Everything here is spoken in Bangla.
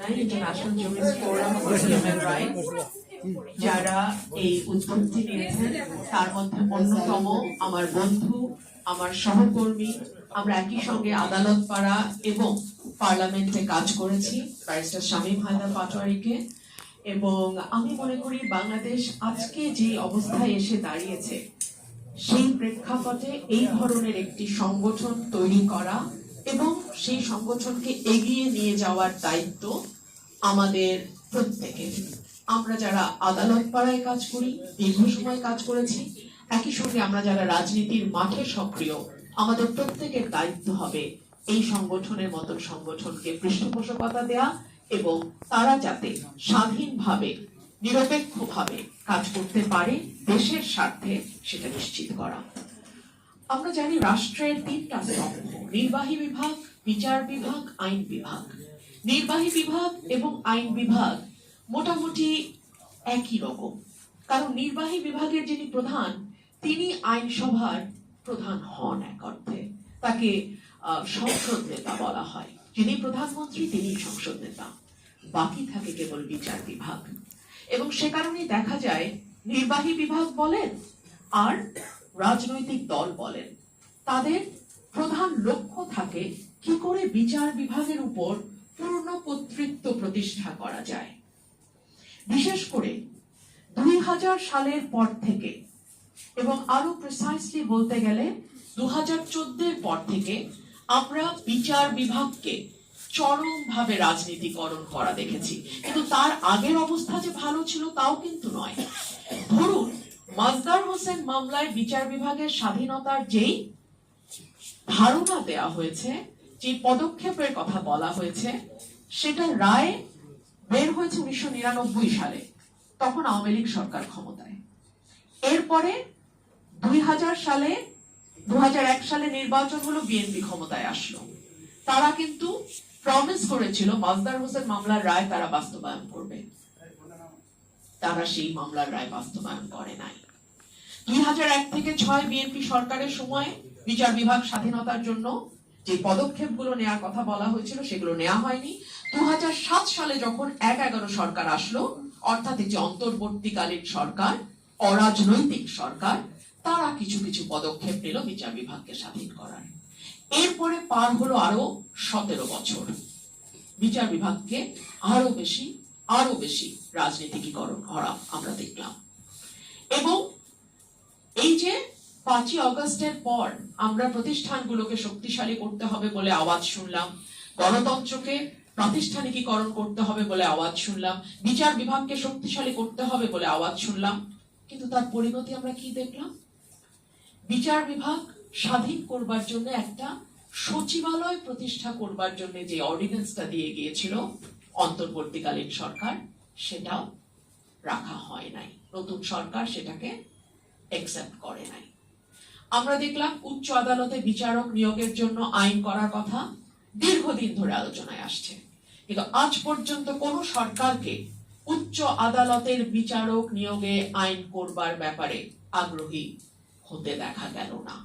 জানাই international jurist forum for human rights যারা এই উদ্যোগটি নিয়েছেন, তার মধ্যে অন্যতম আমার বন্ধু, আমার সহকর্মী। আমরা একই সঙ্গে আদালত পাড়া এবং পার্লামেন্টে কাজ করেছি, ব্যারিস্টার শামীম হায়দার পাটোয়ারিকে। এবং আমি মনে করি বাংলাদেশ আজকে যে অবস্থায় এসে দাঁড়িয়েছে, সেই প্রেক্ষাপটে এই ধরনের একটি সংগঠন তৈরি করা এবং সেই সংগঠনকে এগিয়ে নিয়ে যাওয়ার দায়িত্ব আমাদের প্রত্যেকের। আমরা যারা আদালত পাড়ায় কাজ করি, দীর্ঘ সময় কাজ করেছি, একই সঙ্গে আমরা যারা রাজনীতির মাঠে সক্রিয়, আমাদের প্রত্যেকের দায়িত্ব হবে এই সংগঠনের মতন সংগঠনকে পৃষ্ঠপোষকতা দেয়া এবং তারা যাতে স্বাধীনভাবে নিরপেক্ষভাবে কাজ করতে পারে দেশের স্বার্থে, সেটা নিশ্চিত করা। আমরা জানি রাষ্ট্রের তিনটা স্তম্ভ: নির্বাহী বিভাগ, বিচার বিভাগ, আইন বিভাগ। নির্বাহী বিভাগ এবং আইন বিভাগ মোটামুটি একই রকম, কারণ নির্বাহী বিভাগের যিনি প্রধান, তিনি আইনসভার প্রধান হন এক অর্থে। তাকে সংসদ নেতা বলা হয়। যিনি প্রধানমন্ত্রী তিনি সংসদ নেতা। বাকি থাকে কেবল বিচার বিভাগ। এবং সে কারণেই দেখা যায় নির্বাহী বিভাগ বলেন আর রাজনৈতিক দল বলেন, তাদের প্রধান লক্ষ্য থাকে কি করে বিচার বিভাগের উপর পূর্ণ কর্তৃত্ব প্রতিষ্ঠা করা যায়। বিশেষ করে 2000 সালের পর থেকে, এবং আরো প্রিসাইসলি বলতে গেলে 2014 পর থেকে, আমরা বিচার বিভাগকে চরমভাবে রাজনীতিকরণ করা দেখেছি। কিন্তু তার আগের অবস্থা যে ভালো ছিল তাও কিন্তু নয়। ধরুন, মাজদার হোসেন মামলায় বিচার বিভাগের স্বাধীনতার যেই ধারণা দেয়া হয়েছে, যে পদক্ষেপের কথা বলা হয়েছে, সেটা রায় বের হয়েছে 1999 সালে। তখন আওয়ামী লীগ সরকার ক্ষমতায়। এরপরে 2001 সালে নির্বাচন হলো, বিএনপি ক্ষমতায় আসলো। তারা কিন্তু প্রমিস করেছিল মাজদার হোসেন মামলার রায় তারা বাস্তবায়ন করবে। তারা সেই মামলার রায় বাস্তবায়ন করে নাই। 2001 থেকে 6 বিএনপি সরকারের সময় বিচার বিভাগ স্বাধীনতার জন্য যে পদক্ষেপগুলো নেওয়ার কথা বলা হয়েছিল সেগুলো নেওয়া হয়নি। 2007 সালে যখন 1/11 সরকার আসলো, অর্থাৎ যে অন্তর্বর্তীকালীন সরকার, অরাজনৈতিক সরকার, তারা কিছু কিছু পদক্ষেপ নিল বিচার বিভাগকে স্বাধীন করার। এরপরে পার হলো আরো 17 বছর। বিচার বিভাগকে আরো বেশি রাজনীতিকীকরণ করা আমরা দেখলাম। এবং এই যে 5ই অগস্টের পর আমরা প্রতিষ্ঠানগুলোকে শক্তিশালী করতে হবে বলে আওয়াজ শুনলাম, গণতন্ত্রকে প্রাতিষ্ঠানিকীকরণ করতে হবে বলে আওয়াজ শুনলাম, বিচার বিভাগকে শক্তিশালী করতে হবে বলে আওয়াজ শুনলাম, কিন্তু তার পরিণতি আমরা কি দেখলাম? বিচার বিভাগ স্বাধীন করবার জন্য একটা সচিবালয় প্রতিষ্ঠা করবার জন্য যে অর্ডিন্যান্সটা দিয়ে গিয়েছিল অন্তর্বর্তীকালীন সরকার, সেটাও রাখা হয় নাই। নতুন সরকার সেটাকে অ্যাকসেপ্ট করে নাই। আমরা দেখলাম উচ্চ আদালতে বিচারক নিয়োগের জন্য আইন করার কথা দীর্ঘদিন ধরে আলোচনায় আসছে, কিন্তু আজ পর্যন্ত কোন সরকারকে উচ্চ আদালতের বিচারক নিয়োগে আইন করবার ব্যাপারে আগ্রহী হতে দেখা গেল না।